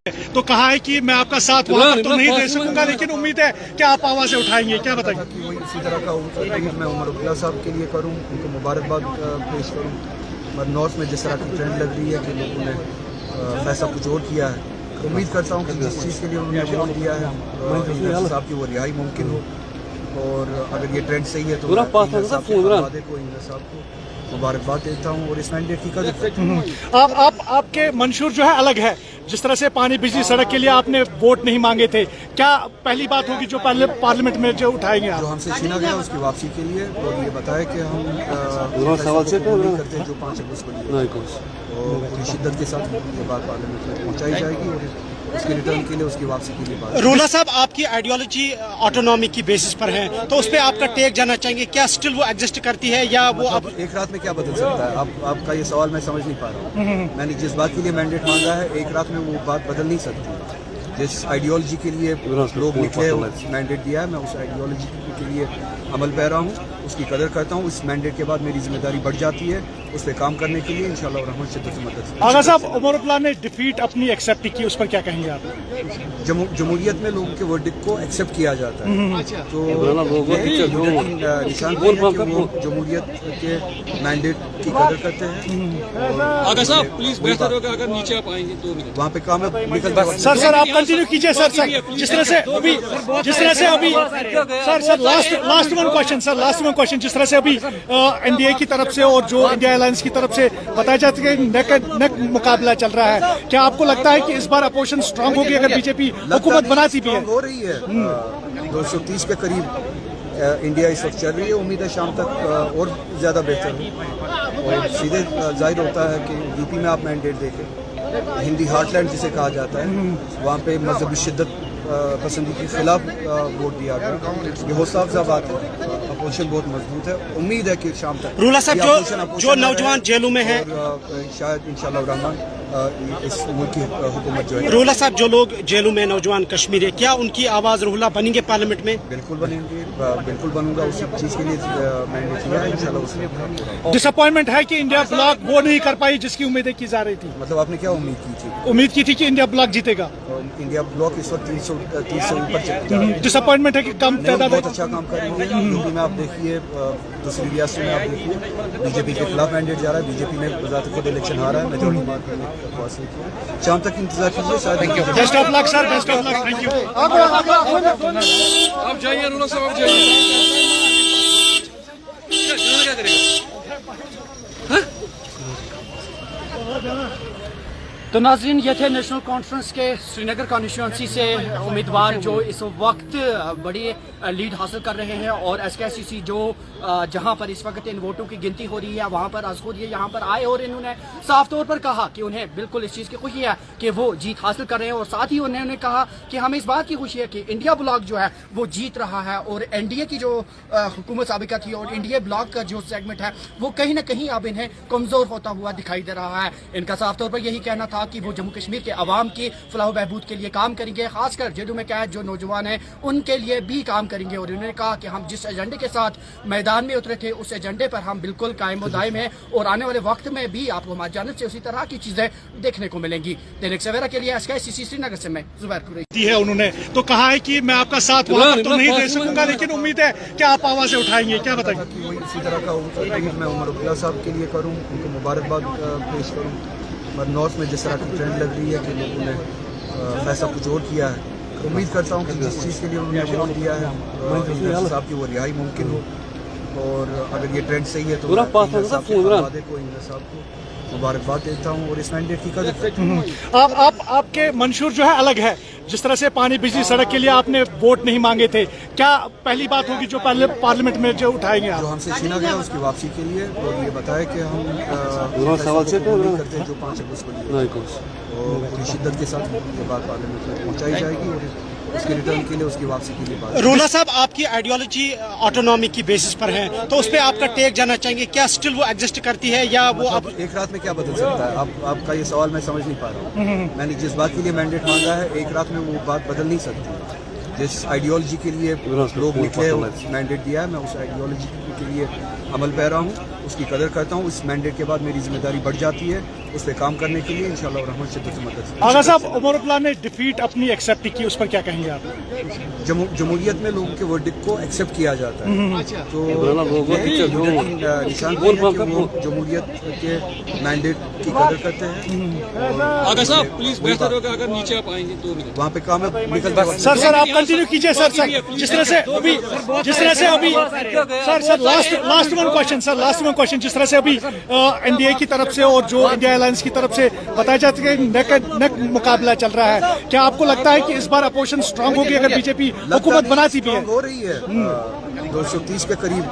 तो कहा है कि मैं आपका साथ वहाँ पर तो नहीं दे सकूंगा, लेकिन उम्मीद है कि आप आवाज़ें उठाएंगे, क्या बताएंगे? वही इसी तरह का मैं उमर अब्दुल्ला साहब के लिए करूँ, उनको मुबारकबाद पेश करूँ। और नॉर्थ में जिस तरह की ट्रेंड लग रही है कि लोगों ने फैसला कुछ और किया है, उम्मीद करता हूँ कि जिस चीज़ के लिए उन्होंने वोट दिया है साहब की वो रिहाई मुमकिन हो। और अगर ये ट्रेंड सही है तो साहब को मुबारकबाद देता हूँ और इस मैंडेट की कदर करता हूँ। आपके मंशूर जो है अलग है, जिस तरह से पानी बिजली सड़क के लिए आपने वोट नहीं मांगे थे, क्या पहली बात होगी जो पहले पार्लियामेंट में जो उठाएंगे आप? जो हमसे छीना गया उसकी वापसी के लिए, और ये बताया कि हम सवाल से करते हैं जो 5 अगस्त को पूरी शिद्दत के साथ ये बात पार्लियामेंट में पहुँचाई जाएगी और उसके रिटर्न के लिए, उसकी वापसी के लिए बात। रोला साहब, आपकी आइडियोलॉजी ऑटोनॉमी की बेसिस पर है, तो उस पर आपका टेक जानना चाहेंगे, क्या स्टिल वो एग्जिस्ट करती है या वो अब एक रात में क्या बदल सकता है? आपका ये सवाल मैं समझ नहीं पा रहा हूँ। मैंने जिस बात के लिए मैंडेट मांगा है, एक रात में वो बात बदल नहीं सकती। जिस आइडियोलॉजी के लिए लोग निकले, मैंडेट दिया है, मैं उस आइडियोलॉजी के लिए अमल पैरा हूँ, उसकी कदर करता हूँ। इस मैंडेट के बाद मेरी जिम्मेदारी बढ़ जाती है उस पर काम करने के लिए, इंशाल्लाह रहमान शिद्दत से मदद। आगा साहब, उमर अब्दुल्ला ने डिफीट अपनी एक्सेप्ट की, उस पर क्या कहेंगे आप? जमहूरियत में लोगों के वर्डिक्ट को एक्सेप्ट किया जाता है, तो निशान जमहूरियत के मैंडेट की कदर करते हैं। आगा साहब प्लीज बेहतर होगा अगर नीचे आप आएंगे 2 मिनट। वहाँ पे काम है, निकल सर आप कंटिन्यू कीजिए सर। जिस तरह से अभी सर लास्ट वन क्वेश्चन, जिस तरह से अभी एनडीए की तरफ से और जो इंडिया अलायंस की तरफ से बताया जाता है कि नेक मुकाबला चल रहा है, क्या आपको लगता है कि इस बार अपोजिशन स्ट्रांग होगी अगर बीजेपी हुकूमत बनाती भी है? हो रही है 230 के करीब इंडिया इस वक्त चल रही है। उम्मीद है शाम तक और ज़्यादा बेहतर हो। और सीधे जाहिर होता है कि यूपी में आप मैंडेट देखें, हिंदी हार्टलैंड जिसे कहा जाता है, वहाँ पे मजहबी शिद्दत पसंदी के खिलाफ वोट दिया गया। ये हौसला अफजा बात है, अपोजिशन बहुत मजबूत है। उम्मीद है कि शाम तक रूला साहब जो नौजवान जेलों में है, शायद इंशाल्लाह रहमान इस मुल्क की हुकूमत जो है। रूला साहब, जो लोग जेलों में नौजवान कश्मीरी, क्या उनकी आवाज़ रूला बनेंगे पार्लियामेंट में? बिल्कुल बनेंगे, बिल्कुल बनूंगा। उसी चीज़ के लिए मैंने किया है, इंशाल्लाह उसमें। डिसअपॉइंटमेंट है कि इंडिया ब्लॉक वो नहीं कर पाई जिसकी उम्मीदें की जा रही थी। मतलब आपने क्या उम्मीद की थी? उम्मीद की थी कि इंडिया ब्लॉक जीतेगा। इंडिया ब्लॉक इस वक्त 330 से ऊपर चल रहा है। डिसअपॉइंटमेंट है कि कम तादाद। बहुत अच्छा काम कर रही है यूपी में, आप देखिए, दूसरी रियासतों में आप देखिए, बीजेपी के खिलाफ मैंडेट जा रहा है, बीजेपी ने बजाते खुद इलेक्शन हारा है, मेजॉरिटी मार्क करने का हासिल किया। शाम तक इंतजार कीजिए, शायद। Best of luck sir, best of luck, thank you. आप जाइए रूला साहब, आप जाइए। क्या करेगा? तो नाज़रीन, ये थे नेशनल कॉन्फ्रेंस के श्रीनगर कॉन्स्टिट्यूंसी से उम्मीदवार जो इस वक्त बड़ी लीड हासिल कर रहे हैं, और SKCC जो जहां पर इस वक्त इन वोटों की गिनती हो रही है वहां पर आज खुद ये यहाँ पर आए और इन्होंने साफ तौर पर कहा कि उन्हें बिल्कुल इस चीज़ की खुशी है कि वो जीत हासिल कर रहे हैं, और साथ ही उन्होंने कहा कि हमें इस बात की खुशी है कि इंडिया ब्लॉक जो है वो जीत रहा है, और NDA की जो हुकूमत साबिका थी और इंडिया ब्लॉक का जो सेगमेंट है वो कहीं ना कहीं अब इन्हें कमज़ोर होता हुआ दिखाई दे रहा है। इनका साफ तौर पर यही कहना था कि वो जम्मू कश्मीर के अवाम की फलाह बहबूद के लिए काम करेंगे, खासकर जेलों में कैद जो नौजवान हैं उनके लिए भी काम करेंगे। और उन्होंने कहा कि हम जिस एजेंडे के साथ मैदान में उतरे थे उस एजेंडे पर हम बिल्कुल कायम व दायम हैं, और आने वाले वक्त में भी आपको हमारी जानिब से उसी तरह की चीजें देखने को मिलेंगी। दैनिक सवेरा के लिए SKCC श्रीनगर से मैं जुबैर कुरैशी है। उन्होंने तो कहा है कि मैं आपका साथ वहाँ पर तो नहीं दे सकूंगा, लेकिन उम्मीद है कि आप आवाज़ें उठाएंगे, क्या बताएंगे? वही इसी तरह का मैं उमर अब्दुल्ला साहब के लिए करूँ, उनको मुबारकबाद पेश करूँ। और नॉर्थ में जिस तरह की ट्रेंड लग रही है कि लोगों ने फैसला कुछ और किया है, उम्मीद करता हूँ कि जिस चीज़ के लिए उन्होंने वोट दिया है साहब की वो रिहाई मुमकिन हो। और अगर ये ट्रेंड सही है तो साहब को मुबारकबाद देता हूँ और इस मैंडेट की कदर करता हूँ। आपके मंशूर जो है अलग है, जिस तरह से पानी बिजली सड़क के लिए आपने वोट नहीं मांगे थे, क्या पहली बात होगी जो पहले पार्लियामेंट में जो उठाएंगे आप? जो हमसे छीना गया उसकी वापसी के लिए, और ये बताया कि हम सवाल से करते हैं जो 5 अगस्त को पूरी शिद्दत के साथ ये बात पार्लियामेंट में पहुँचाई जाएगी और उसके रिटर्न के लिए, उसकी वापसी के लिए बात। रूला साहब, आपकी आइडियोलॉजी ऑटोनॉमी की बेसिस पर है, तो उस पर आपका टेक जानना चाहेंगे, क्या स्टिल वो एग्जिस्ट करती है या वो अब एक रात में क्या बदल सकता है? आपका ये सवाल मैं समझ नहीं पा रहा हूँ। मैंने जिस बात के लिए मैंडेट मांगा है, एक रात में वो बात बदल नहीं सकती। जिस आइडियोलॉजी के लिए लोग निकले, मैंडेट दिया है, मैं उस आइडियोलॉजी के लिए अमल पैरा हूँ, उसकी कदर करता हूँ। इस मैंडेट के बाद मेरी जिम्मेदारी बढ़ जाती है उस पर काम करने के लिए इंशाल्लाह रहमान शिद्दत से मदद आगा साहब, उमर अब्दुल्ला ने डिफीट अपनी एक्सेप्ट की, उस पर क्या कहेंगे आप? जमहूरियत में लोगों के वर्डिक्ट को एक्सेप्ट किया जाता है, तो निशान है कि वो जमहूरियत के मैंडेट की कदर करते हैं। आगा साहब प्लीज बेहतर होगा अगर नीचे आप आएंगे 2 मिनट। वहाँ पे काम है निकलते वक्त। सर आप कंटिन्यू कीजिए सर। जिस तरह से अभी सर लास्ट वन क्वेश्चन जिस तरह से अभी एनडीए की तरफ से और जो इंडिया अलायंस की तरफ से बताया जाता है कि नेक मुकाबला चल रहा है, क्या आपको लगता है कि इस बार अपोजिशन स्ट्रांग होगी अगर बीजेपी हुकूमत बनाती भी है? हो रही है 230 के करीब